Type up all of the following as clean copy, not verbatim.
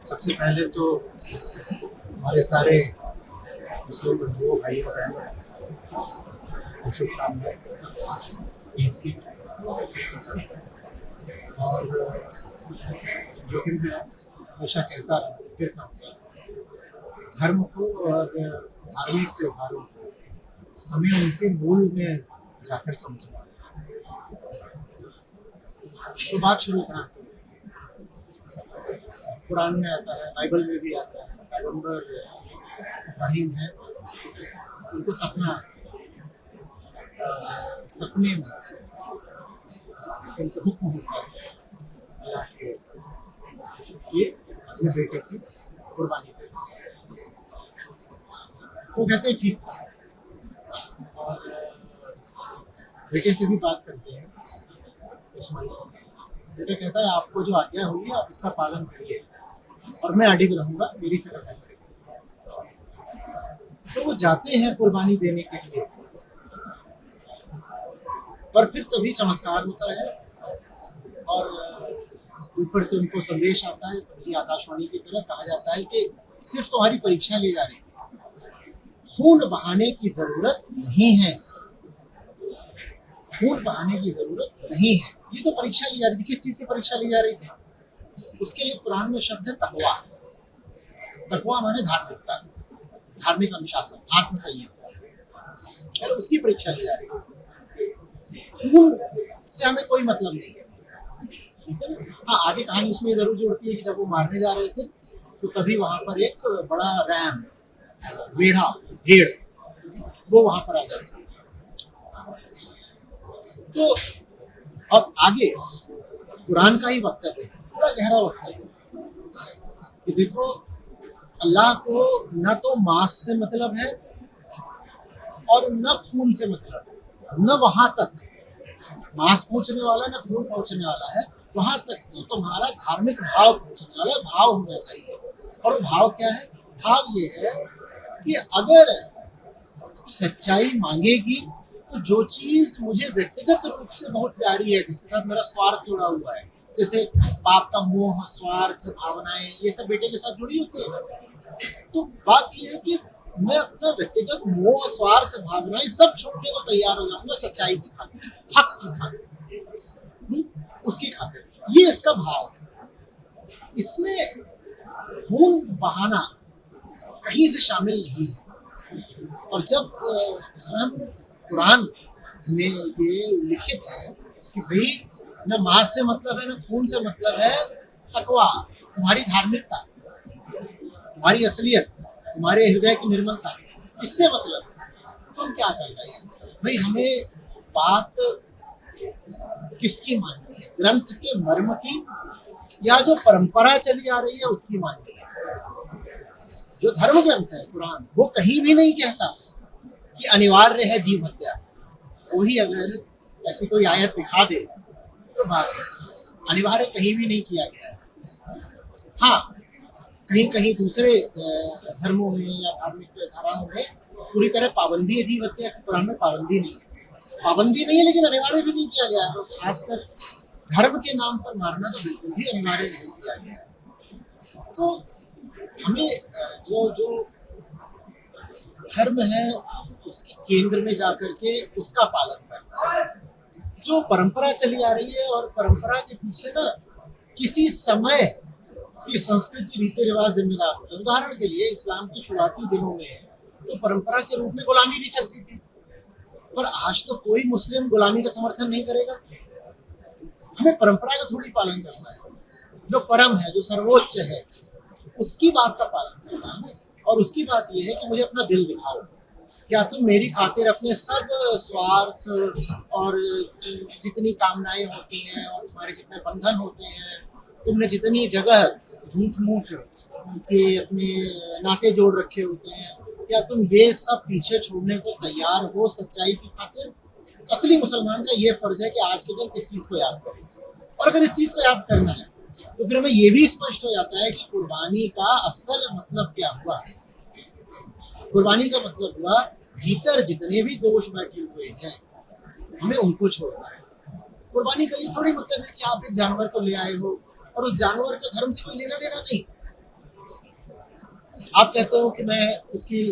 सबसे पहले तो हमारे सारे मुस्लिम बंधुओं भाइयों बहनों को शुभकामनाएं ईद की। और जो कि मैं हमेशा कहता रहा फिर कहूँगा, धर्म को और धार्मिक त्योहारों को हमें उनके मूल में जाकर समझना। तो बात शुरू कहाँ से? कुरान में आता है, बाइबल में भी आता है। पैगंबर इब्राहिम है, उनको सपना है, सपने में उनको हुक्म होता है अल्लाह की ओर से ये अपने बेटे की कुर्बानी दे। वो कहते हैं ठीक, और बेटे से भी बात करते हैं इस्माइल। बेटा कहता है आपको जो आज्ञा हुई है आप इसका पालन करिए और मैं अडिग रहूंगा, मेरी फिक्र न करिए। तो वो जाते हैं कुर्बानी देने के लिए, पर फिर तभी चमत्कार होता है और ऊपर से उनको संदेश आता है। तभी आकाशवाणी की तरह कहा जाता है कि सिर्फ तुम्हारी परीक्षा ली जा रही है, खून बहाने की जरूरत नहीं है, खून बहाने की जरूरत नहीं है। ये तो परीक्षा ली जा रही थी। किस चीज की परीक्षा ली जा रही थी? उसके लिए कुरान में शब्द है तकवा। तकवा माने धार्मिकता, धार्मिक अनुशासन, आत्मसंयम, और उसकी परीक्षा ली जा रही है। खून से हमें कोई मतलब नहीं है, ठीक है ना? हाँ, आगे कहानी उसमें जरूर जुड़ती है कि जब वो मारने जा रहे थे तो तभी वहां पर एक बड़ा रैम, भेड़ा, भेड़, वो वहां पर आ जाता है। तो अब आगे कुरान का ही वक्तव्य, बड़ा गहरा वक्तव्य कि देखो, अल्लाह को न तो मांस से मतलब है और न खून से मतलब है। न वहां तक मांस पहुंचने वाला, न खून पहुंचने वाला है, वहां तक तो तुम्हारा धार्मिक भाव पहुंचने वाला, भाव होना चाहिए। और वो भाव क्या है? भाव ये है कि अगर सच्चाई मांगेगी तो जो चीज मुझे व्यक्तिगत रूप से बहुत प्यारी है, जिसके साथ मेरा स्वार्थ जुड़ा हुआ है, जैसे बाप का मोह, स्वार्थ, भावनाएं, ये सब बेटे के साथ जुड़ी होती है। तो बात ये है कि मैं अपना व्यक्तिगत मोह, स्वार्थ, भावनाएं सब छोड़ने को तैयार हो जाऊंगा सच्चाई की खातिर, हक की खातिर, उसकी खातिर। ये इसका भाव है। इसमें खून बहाना कहीं से शामिल नहीं है। और जब स्वयं कुरान में ये लिखित है कि भाई न मांस से मतलब है, न खून से मतलब है, तकवा, तुम्हारी धार्मिकता, तुम्हारी असलियत, तुम्हारे हृदय की निर्मलता, इससे मतलब है, तो हम क्या कर रहे हैं भाई? हमें बात किसकी माननी है? ग्रंथ के मर्म की, या जो परंपरा चली आ रही है उसकी माननी है? जो धर्म ग्रंथ है कुरान, वो कहीं भी नहीं कहता कि अनिवार्य है जीव हत्या। वही अगर ऐसी कोई आयत दिखा दे तो बात है, अनिवार्य कहीं भी नहीं किया गया है। हाँ, कहीं कहीं दूसरे धर्मों में या धार्मिक धाराओं में पूरी तरह पाबंदी है जीव हत्या की, कुरान में पाबंदी नहीं है। पाबंदी नहीं है, लेकिन अनिवार्य भी नहीं किया गया है। और खासकर धर्म के नाम पर मारना तो बिल्कुल भी अनिवार्य नहीं किया गया है। तो हमें जो जो धर्म है उसके केंद्र में जाकर के उसका पालन करना है। जो परंपरा चली आ रही है, और परंपरा के पीछे ना किसी समय की संस्कृति, रीति रिवाज जिम्मेदार होते हैं। उदाहरण के लिए इस्लाम के शुरुआती दिनों में तो परंपरा के रूप में गुलामी भी चलती थी, पर आज तो कोई मुस्लिम गुलामी का समर्थन नहीं करेगा। हमें परंपरा का थोड़ी पालन करना है, जो परम है, जो सर्वोच्च है, उसकी बात का पालन करना है। और उसकी बात यह है कि मुझे अपना दिल दिखाओ, क्या तुम मेरी खातिर अपने सब स्वार्थ और जितनी कामनाएं होती हैं और तुम्हारे जितने बंधन होते हैं, तुमने जितनी जगह झूठ मूठ के अपने नाते जोड़ रखे होते हैं, क्या तुम ये सब पीछे छोड़ने को तैयार हो सच्चाई की खातिर? असली मुसलमान का ये फर्ज है कि आज के दिन इस चीज को याद करें। और अगर इस चीज को याद करना है तो फिर हमें ये भी स्पष्ट हो जाता है कि कुर्बानी का असल मतलब क्या हुआ। कुर्बानी का मतलब हुआ भीतर जितने भी दोष बैठे हुए हैं हमें उनको छोड़ना है। कुर्बानी का ये थोड़ी मतलब है कि आप एक जानवर को ले आए हो और उस जानवर का धर्म से कोई लेना देना नहीं। आप कहते हो कि मैं उसकी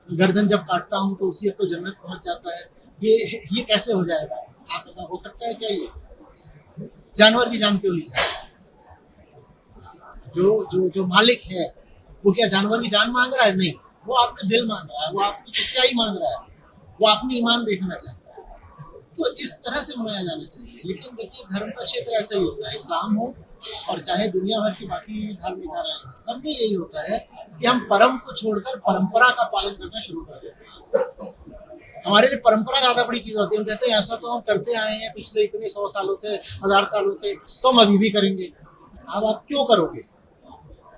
गर्दन जब काटता हूँ तो उसी अब तो जन्नत पहुंच जाता है। ये कैसे हो जाएगा? आप बताओ, हो सकता है क्या ये? जानवर की जान क्यों ली जाए? जो जो जो मालिक है वो क्या जानवर की जान मांग रहा है? नहीं, वो आपका दिल मांग रहा है, वो आपकी सच्चाई मांग रहा है, वो अपनी ईमान देखना चाहता है। तो इस तरह से मनाया जाना चाहिए। लेकिन देखिए, धर्म का क्षेत्र ऐसा ही होता है, इस्लाम हो और चाहे दुनिया भर की बाकी धार्मिक धाराएं हो, सब में यही होता है कि हम परम को छोड़कर परंपरा का पालन करना शुरू कर देते हैं। हमारे लिए परंपरा ज्यादा बड़ी चीज होती है। हम कहते हैं ऐसा तो हम करते आए हैं पिछले इतने 100 सालों से, 1000 सालों से, तो हम अभी भी करेंगे। साहब, आप क्यों करोगे?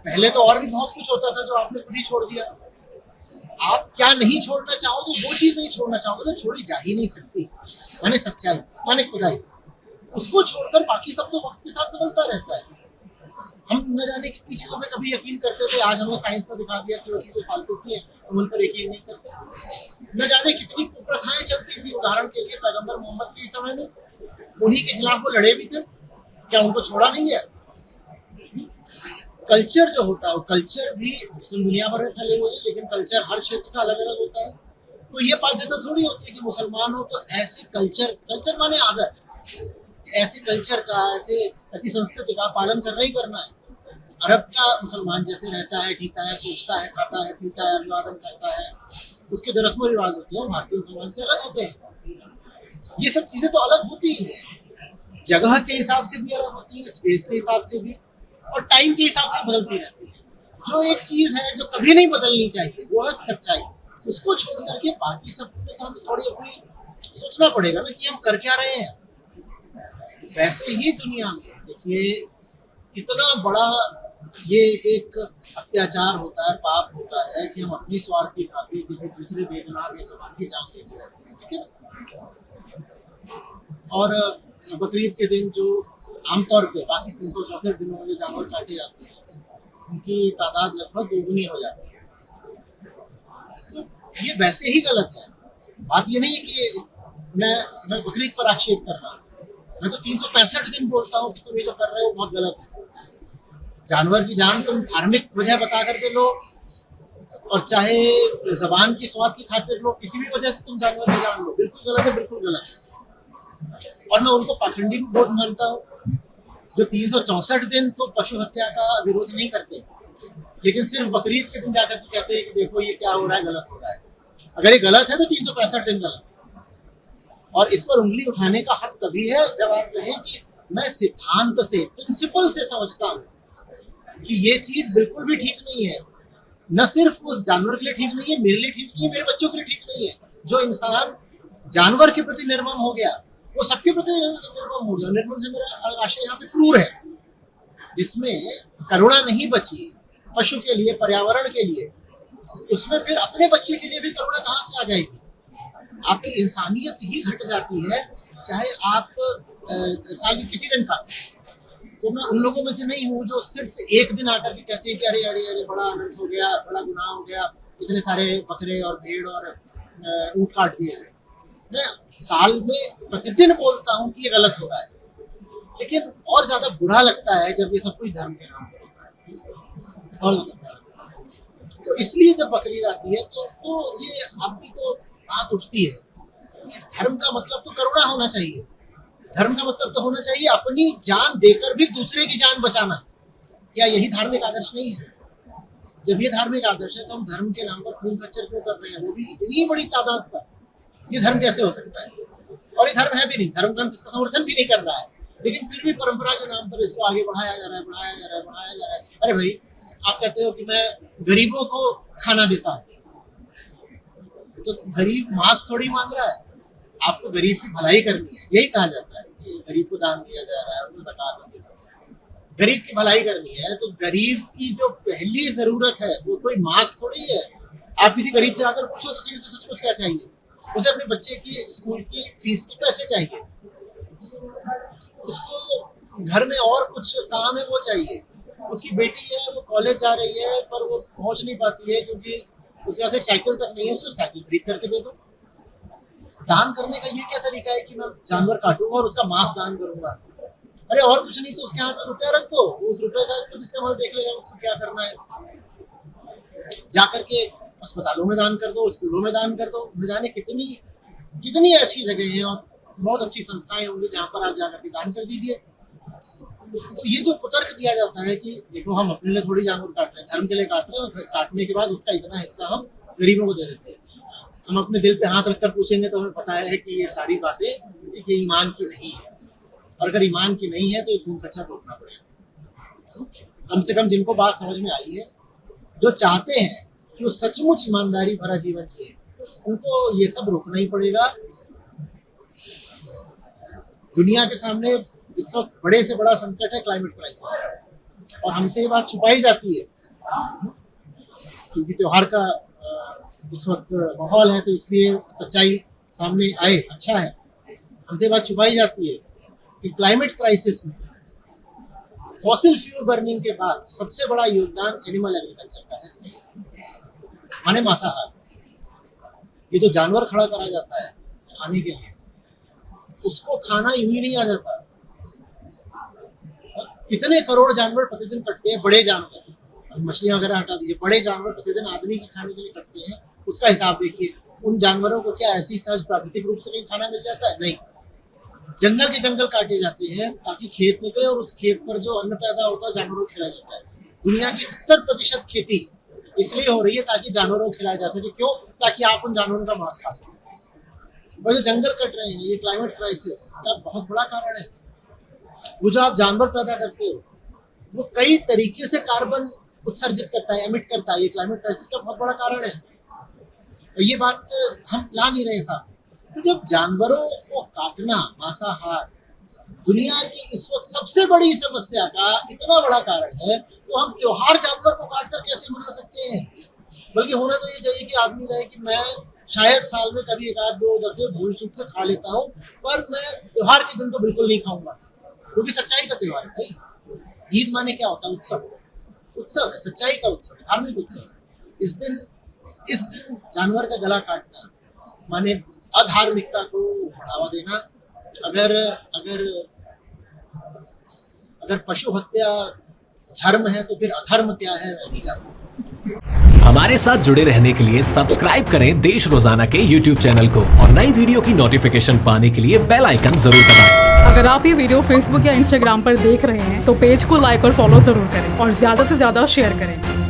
पहले तो और भी बहुत कुछ होता था जो आपने खुद ही छोड़ दिया। आप क्या नहीं छोड़ना चाहोगे, वो चीज नहीं छोड़ना चाहोगे तो छोड़ी जा ही नहीं सकती। माने सच्चाई, माने खुदाई, उसको छोड़कर बाकी सब तो वक्त के साथ बदलता रहता है। हम न जाने कितनी चीजों में कभी यकीन करते थे, आज हमें साइंस ने दिखा दिया कि वो चीजें फालतू की है, हम उन पर यकीन नहीं करते। न जाने कितनी कुप्रथाएं चलती थी। उदाहरण के लिए पैगंबर मोहम्मद के समय में उन्हीं के खिलाफ वो लड़े भी थे, क्या उनको छोड़ा नहीं गया? कल्चर जो होता है, वो कल्चर भी मुस्लिम दुनिया भर में फैले हुए हैं, लेकिन कल्चर हर क्षेत्र का अलग अलग होता है। तो ये बाध्यता थोड़ी होती है कि मुसलमान हो तो ऐसे कल्चर, कल्चर माने आदत, ऐसे कल्चर का, ऐसी संस्कृति का पालन करना ही करना है। अरब का मुसलमान जैसे रहता है, जीता है, सोचता है, खाता है, पीता है, अभिवादन करता है, उसके जो रस्म रिवाज होते हैं भारतीय मुसलमान से अलग होते हैं। ये सब चीजें तो अलग होती ही है, जगह के हिसाब से भी अलग होती है, स्पेस के हिसाब से भी, और टाइम के हिसाब से बदलती रहती है। जो एक चीज है जो कभी नहीं बदलनी चाहिए वो है सच्चाई। उसको छोड़ करके बाकी सब में तो हमें थोड़ी अपनी सोचना पड़ेगा ना कि हम कर क्या रहे हैं। वैसे ही दुनिया में देखिए, इतना बड़ा ये एक अत्याचार होता है, पाप होता है कि हम अपनी स्वार्थ की खातिर किसी दूसरे बेगुनाह बेजुबान की जान लेते रहते हैं, ठीक है। और बकरीद के दिन जो आमतौर पे बाकी 364 दिनों में जो जानवर काटे जाते हैं उनकी तादाद लगभग दोगुनी हो जाती है। तो ये वैसे ही गलत है। बात ये नहीं है कि मैं बकरीद पर आक्षेप कर रहा हूँ, मैं तो 365 दिन बोलता हूँ कि तुम ये जो कर रहे हो बहुत गलत है। जानवर की जान तुम धार्मिक वजह बता करके लो, और चाहे जबान की स्वाद की खातिर लो, किसी भी वजह से तुम जानवर की जान लो, बिल्कुल गलत है, बिल्कुल गलत है। और मैं उनको पाखंडी भी बहुत मानता हूँ जो 364 दिन तो पशु हत्या का विरोध नहीं करते, लेकिन सिर्फ बकरीद के दिन जाकर के कहते हैं कि देखो ये क्या हो रहा है, गलत हो रहा है। अगर ये गलत है तो 365 दिन गलत है। और इस पर उंगली उठाने का हक तभी है जब आप कहें कि मैं सिद्धांत से, प्रिंसिपल से समझता हूँ कि ये चीज बिल्कुल भी ठीक नहीं है। न सिर्फ उस जानवर के लिए ठीक नहीं है, मेरे लिए ठीक नहीं है, मेरे बच्चों के लिए ठीक नहीं है। जो इंसान जानवर के प्रति निर्मम हो गया वो सबके प्रति निर्मम हो गया। निर्मम से मेरा आशय यहाँ पे क्रूर है, जिसमें करुणा नहीं बची पशु के लिए, पर्यावरण के लिए, उसमें फिर अपने बच्चे के लिए भी करुणा कहाँ से आ जाएगी? आपकी इंसानियत ही घट जाती है, चाहे आप साल के किसी दिन का। तो मैं उन लोगों में से नहीं हूँ जो सिर्फ एक दिन आकर के कहते हैं कि अरे अरे अरे बड़ा अनर्थ हो गया, बड़ा गुनाह हो गया, इतने सारे बकरे और भेड़ और ऊँट काट दिए गए। मैं साल में प्रतिदिन बोलता हूँ कि ये गलत हो रहा है, लेकिन और ज्यादा बुरा लगता है जब ये सब कुछ धर्म के नाम पर होता है। और तो इसलिए जब बकरीद आती है तो ये आदमी को बात उठती है कि धर्म का मतलब तो करुणा होना चाहिए। धर्म का मतलब तो होना चाहिए अपनी जान देकर भी दूसरे की जान बचाना। क्या यही धार्मिक आदर्श नहीं है? जब ये धार्मिक आदर्श है तो हम धर्म के नाम पर खून खच्चर क्यों कर रहे हैं, वो भी इतनी बड़ी तादाद पर? ये धर्म कैसे हो सकता है? और ये धर्म है भी नहीं, धर्म ग्रंथ इसका समर्थन भी नहीं कर रहा है, लेकिन फिर भी परंपरा के नाम पर इसको आगे बढ़ाया जा रहा है, बढ़ाया जा रहा है, बढ़ाया जा रहा है। अरे भाई, आप कहते हो कि मैं गरीबों को खाना देता हूँ, तो गरीब मांस थोड़ी मांग रहा है, आपको गरीब की भलाई करनी है। यही कहा जाता है कि गरीब को दान दिया जा रहा है, उनको ज़कात दी जा रही है। गरीब की भलाई करनी है तो गरीब की जो पहली जरूरत है वो कोई मांस थोड़ी है। आप किसी गरीब से आकर पूछो तो सही से सचमुच क्या चाहिए? उसे अपने बच्चे की स्कूल की फीस के पैसे चाहिए, उसको घर में और कुछ काम है वो चाहिए, उसकी बेटी है वो कॉलेज जा रही है पर वो पहुंच नहीं पाती है क्योंकि उसके पास एक साइकिल तक नहीं है, उसको साइकिल खरीद करके दे दो। दान करने का ये क्या तरीका है कि मैं जानवर काटूंगा और उसका मांस दान करूंगा? अरे और कुछ नहीं तो उसके हाथ में रुपया रख दो, उस रुपए का कुछ इस्तेमाल देख लेगा उसको क्या करना है। जाकर के अस्पतालों में दान कर दो, स्कूलों में दान कर दो, न जाने कितनी कितनी ऐसी जगह हैं और बहुत अच्छी संस्थाएं होंगी जहाँ पर आप जाकर के दान कर दीजिए। तो ये जो कुतर्क दिया जाता है कि देखो हम अपने लिए थोड़ी जानवर काट रहे हैं, धर्म के लिए काट रहे हैं, और काटने के बाद उसका इतना हिस्सा हम गरीबों को दे देते हैं। हम अपने दिल पे हाथ रखकर पूछेंगे तो हमें पता है कि ये सारी बातें ये ईमान की नहीं है, और अगर ईमान की नहीं है तो ये खून खच्चर रोकना पड़ेगा। कम से कम जिनको बात समझ में आई है, जो चाहते हैं कि वो सचमुच ईमानदारी भरा जीवन जिए, उनको ये सब रोकना ही पड़ेगा। दुनिया के सामने इस वक्त बड़े से बड़ा संकट है क्लाइमेट क्राइसिस, और हमसे ये बात छुपाई जाती है क्योंकि त्योहार का इस वक्त माहौल है, तो इसलिए सच्चाई सामने आए, अच्छा है। हमसे बात छुपाई जाती है कि क्लाइमेट क्राइसिस में फॉसिल फ्यूल बर्निंग के बाद सबसे बड़ा योगदान एनिमल एग्रीकल्चर का है, माने मांसाहार। ये जो जानवर खड़ा करा जाता है खाने के लिए, उसको खाना यूं ही नहीं आ जाता। कितने करोड़ जानवर प्रतिदिन कटते हैं, बड़े जानवर, मछलियां वगैरह हटा दीजिए, बड़े जानवर प्रतिदिन आदमी के खाने के लिए कटते हैं। उसका हिसाब देखिए। उन जानवरों को क्या ऐसी सहज प्राकृतिक रूप से कहीं खाना मिल जाता है? नहीं। जंगल के जंगल काटे जाते हैं ताकि खेत निकले, और उस खेत पर जो अन्न पैदा होता है जानवरों को खिलाया जाता है। दुनिया की 70% खेती इसलिए हो रही है ताकि जानवरों को खिलाया जा सके। क्यों? ताकि आप उन जानवरों का मांस खा सकें। और जो जंगल कट रहे हैं, ये क्लाइमेट क्राइसिस का बहुत बड़ा कारण है। वो जो आप जानवर पैदा करते हो, वो कई तरीके से कार्बन उत्सर्जित करता है, एमिट करता है। ये क्लाइमेट क्राइसिस का बहुत बड़ा कारण है। और ये बात हम ला नहीं रहे साहब। तो जब जानवरों को काटना, मांसाहार, दुनिया की इस वक्त सबसे बड़ी समस्या का इतना बड़ा कारण है, तो हम त्योहार जानवर को काट कर कैसे मना सकते हैं? बल्कि होना तो ये चाहिए कि आदमी कहे कि मैं शायद साल में कभी 1-2 दफे भूल चूक से खा लेता हूँ, पर मैं त्योहार के दिन तो बिल्कुल नहीं खाऊंगा, क्योंकि सच्चाई का त्योहार है भाई। ईद माने क्या होता है? उत्सव। उत्सव है, सच्चाई का उत्सव, धार्मिक उत्सव। इस दिन जानवर का गला काटना माने अधार्मिकता को बढ़ावा देना। अगर अगर अगर पशु हत्या धर्म है तो फिर अधर्म क्या है, मैं नहीं जानता। हमारे साथ जुड़े रहने के लिए सब्सक्राइब करें देश रोजाना के YouTube चैनल को, और नई वीडियो की नोटिफिकेशन पाने के लिए बेल आइकन जरूर दबाएं। अगर आप ये वीडियो Facebook या Instagram पर देख रहे हैं तो पेज को लाइक और फॉलो जरूर करें, और ज्यादा से ज्यादा शेयर करें।